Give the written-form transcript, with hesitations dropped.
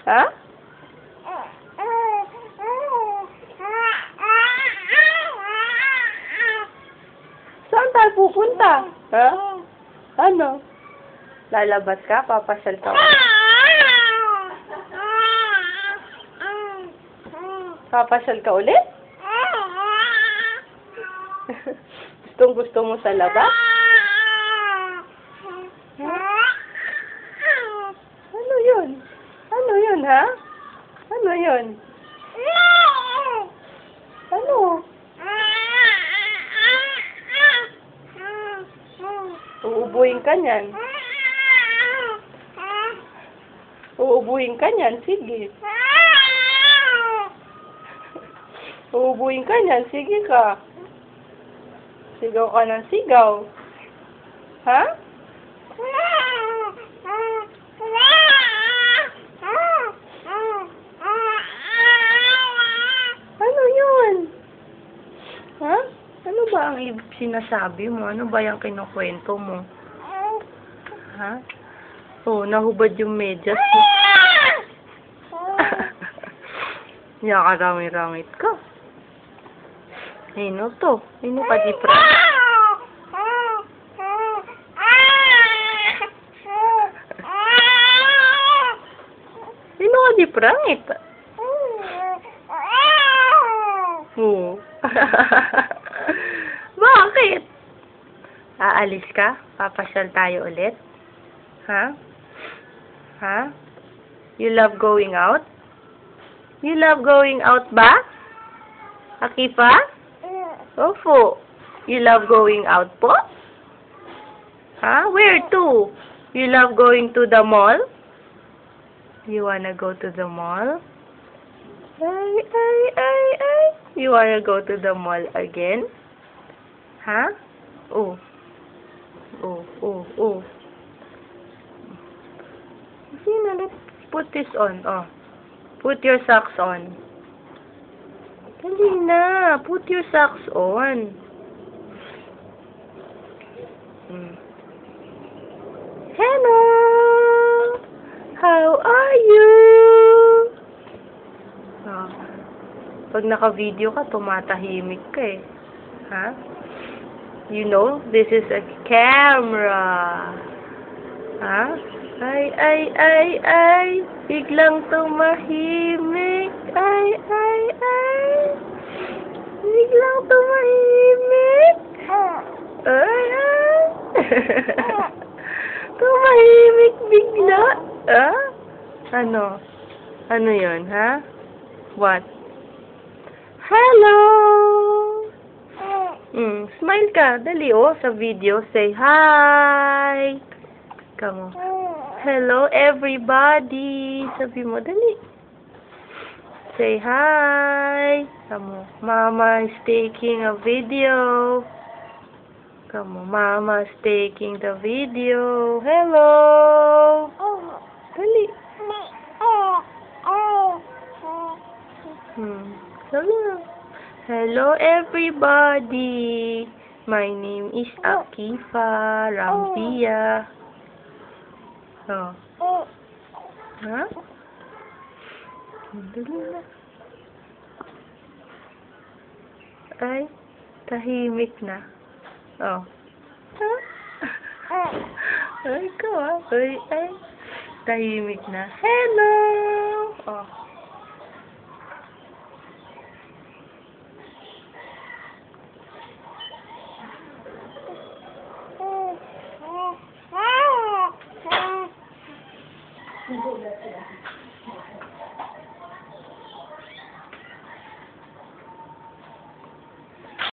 Ha? Saan tayo pupunta? Ha? Ano? Lalabas ka? Papasyal ka ulit? Papasyal ka ulit? Gustong-gusto mo sa labas? Ano yun? Ano yun, ha? Ano yun? Ano? Uubuhin ka niyan. Uubuhin ka niyan. Sige. Uubuhin ka niyan. Sige ka. Sigaw ka ng sigaw. Ha? Ano yun? Ha? Ano ba ang sinasabi mo? Ano ba yung kinukwento mo? Ha? Oh, nahubad yung medyas mo. Yakarami-ramit ka. Ano to? Ano ka di pra? Ano ka di prangit? Oo. Bakit? Aalis ka? Papasyal tayo ulit? Ha? Ha? You love going out? You love going out ba? Akifa? Opo. You love going out po? Ha? Where to? You love going to the mall? You wanna go to the mall? Ay. You wanna go to the mall again? Ha? Oh. Sino? Let's put this on. Oh. Put your socks on. Dali na. Put your socks on. Hello! How are you? Oh. Pag naka-video ka, tumatahimik ka eh. Ha? You know, this is a camera. Ha? Ay. Biglang tumahimik. Ay. Biglang tumahimik. Ay. Tumahimik bigla. Ha? Ano? Ano yun, ha? What? Hello! Smile ka. Dali, sa video. Say hi! Come on. Hello, everybody! Sabi mo, dali. Say hi! Come on. Mama is taking a video. Come on. Mama is taking the video. Hello! Dali. Hello, everybody! My name is Akifa Rampia. Oh. Ha? Dali na. Ay, tahimik na. Oh. Ha? Ay, ikaw Ay, tahimik na. Hello! Oh.